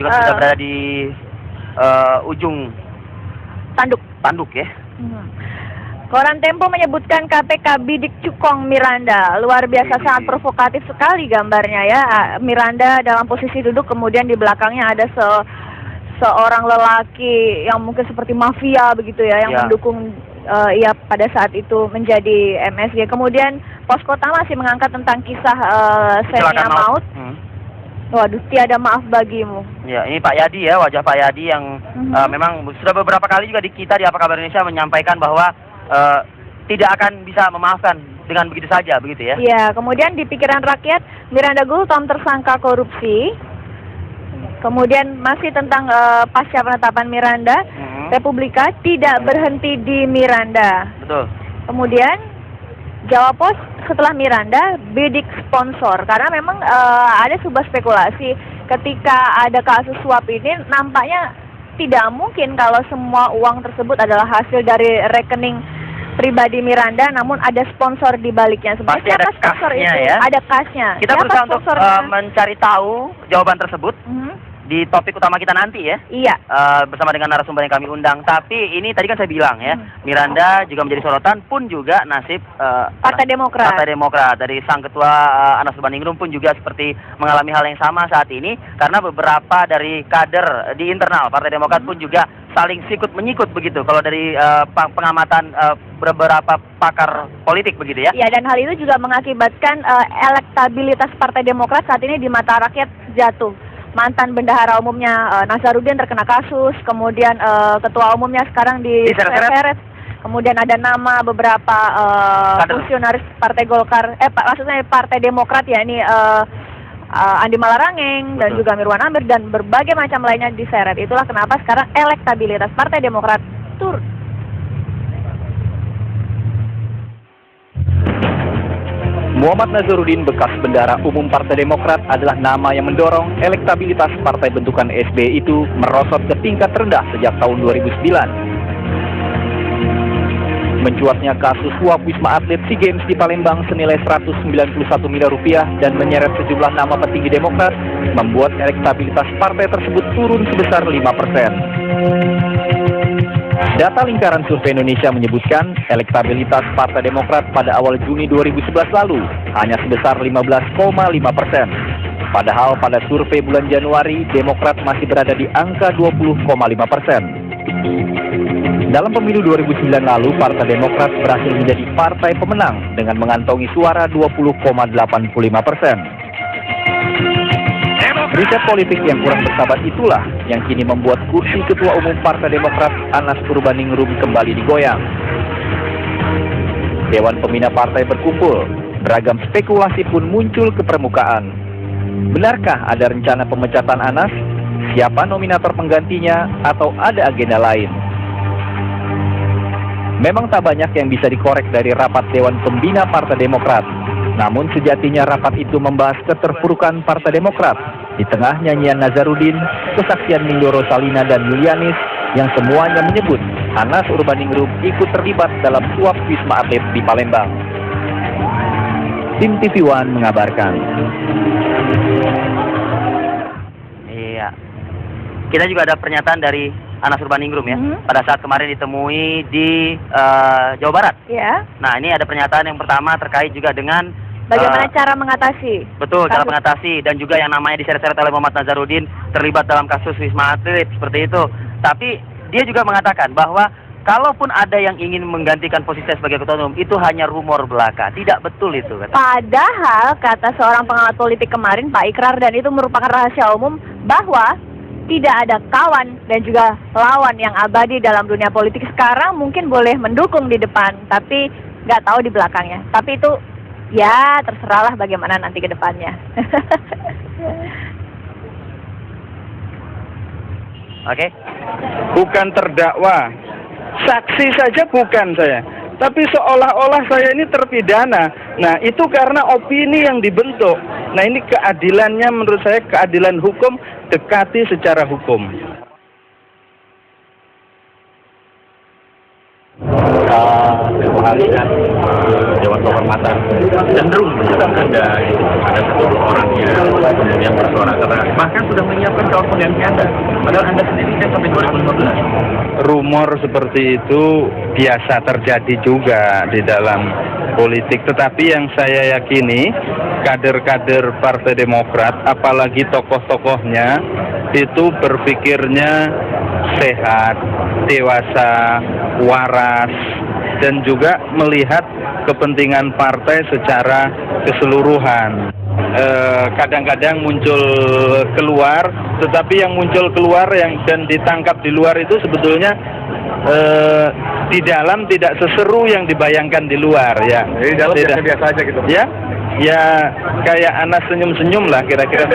juga sudah berada di ujung tanduk ya. Koran Tempo menyebutkan KPK bidik cukong Miranda. Luar biasa, sangat provokatif sekali gambarnya ya. Miranda dalam posisi duduk, kemudian di belakangnya ada seorang lelaki yang mungkin seperti mafia begitu ya, yang mendukung ia pada saat itu menjadi MSG. Kemudian Pos Kota masih mengangkat tentang kisah Xenia Maut. Waduh, tiada maaf bagimu. Ya, ini Pak Yadi ya, wajah Pak Yadi yang memang sudah beberapa kali juga di kita di Apa Kabar Indonesia menyampaikan bahwa tidak akan bisa memaafkan dengan begitu saja, begitu ya? Iya, kemudian di pikiran rakyat, Miranda Gultom tersangka korupsi. Kemudian masih tentang pasca penetapan Miranda, Republika tidak berhenti di Miranda. Betul. Kemudian Jawa Pos setelah Miranda bidik sponsor, karena memang ada sebuah spekulasi ketika ada kasus suap ini, nampaknya tidak mungkin kalau semua uang tersebut adalah hasil dari rekening pribadi Miranda, namun ada sponsor di baliknya. Pasti ada sponsor kasnya itu? Ya. Ada kasnya. Kita berusaha untuk mencari tahu jawaban tersebut di topik utama kita nanti ya. Iya. Bersama dengan narasumber yang kami undang. Tapi ini tadi kan saya bilang ya, Miranda juga menjadi sorotan, pun juga nasib Partai Demokrat. Partai Demokrat dari sang ketua Anas Urbaningrum pun juga seperti mengalami hal yang sama saat ini, karena beberapa dari kader di internal Partai Demokrat pun juga saling sikut menyikut begitu. Kalau dari pengamatan beberapa pakar politik begitu ya. Iya, dan hal itu juga mengakibatkan elektabilitas Partai Demokrat saat ini di mata rakyat jatuh. Mantan bendahara umumnya Nazarudin terkena kasus, kemudian ketua umumnya sekarang diseret. Kemudian ada nama beberapa fungsionaris Partai Golkar, maksudnya Partai Demokrat ya, ini Andi Malarangeng dan juga Mirwan Amir dan berbagai macam lainnya diseret. Itulah kenapa sekarang elektabilitas Partai Demokrat turun. Muhammad Nazarudin, bekas bendahara umum Partai Demokrat, adalah nama yang mendorong elektabilitas partai bentukan SBY itu merosot ke tingkat rendah sejak tahun 2009. Mencuatnya kasus suap Wisma Atlet SEA Games di Palembang senilai 191 miliar rupiah dan menyeret sejumlah nama petinggi Demokrat membuat elektabilitas partai tersebut turun sebesar 5%. Data lingkaran survei Indonesia menyebutkan elektabilitas Partai Demokrat pada awal Juni 2011 lalu hanya sebesar 15,5%. Padahal pada survei bulan Januari, Demokrat masih berada di angka 20,5%. Dalam pemilu 2009 lalu, Partai Demokrat berhasil menjadi partai pemenang dengan mengantongi suara 20,85%. Riset politik yang kurang bersahabat itulah yang kini membuat kursi Ketua Umum Partai Demokrat Anas Urbaningrum kembali digoyang. Dewan Pembina Partai berkumpul, beragam spekulasi pun muncul ke permukaan. Benarkah ada rencana pemecatan Anas? Siapa nominator penggantinya? Atau ada agenda lain? Memang tak banyak yang bisa dikorek dari rapat Dewan Pembina Partai Demokrat. Namun sejatinya rapat itu membahas keterpurukan Partai Demokrat di tengah nyanyian Nazarudin, kesaksian Mindoro Salina dan Yulianis yang semuanya menyebut Anas Urbaningrum ikut terlibat dalam suap Wisma Atlet di Palembang. Tim TV One mengabarkan. Iya. Kita juga ada pernyataan dari Anas Urbaningrum ya, pada saat kemarin ditemui di Jawa Barat. Iya. Nah, ini ada pernyataan yang pertama terkait juga dengan bagaimana cara mengatasi? Betul, cara mengatasi, dan juga yang namanya diseret-seret oleh Muhammad Nazarudin terlibat dalam kasus Wisma Atlet seperti itu. Tapi dia juga mengatakan bahwa kalaupun ada yang ingin menggantikan posisi sebagai ketua umum, itu hanya rumor belaka, tidak betul itu. Padahal kata seorang pengamat politik kemarin, Pak Ikrar, dan itu merupakan rahasia umum bahwa tidak ada kawan dan juga lawan yang abadi dalam dunia politik. Sekarang mungkin boleh mendukung di depan, tapi nggak tahu di belakangnya. Tapi itu ya terserahlah bagaimana nanti ke depannya. Oke. Bukan terdakwa, saksi saja bukan saya, tapi seolah-olah saya ini terpidana. Nah, itu karena opini yang dibentuk. Nah, ini keadilannya menurut saya, keadilan hukum, dekati secara hukum. Terima lihat Dewan Kehormatan cenderung ada 10 orang yang kemudian bersuara keras, bahkan sudah menyiapkan calon pengganti Anda. Padahal Anda sendiri kan sampai 2015. Rumor seperti itu biasa terjadi juga di dalam politik, tetapi yang saya yakini kader-kader Partai Demokrat, apalagi tokoh-tokohnya, itu berpikirnya sehat, dewasa, waras, dan juga melihat kepentingan partai secara keseluruhan. Kadang-kadang muncul keluar, tetapi yang muncul keluar dan ditangkap di luar itu sebetulnya di dalam tidak seseru yang dibayangkan di luar, ya. Di dalam biasa aja gitu. Ya, kayak anak senyum-senyum lah kira-kira.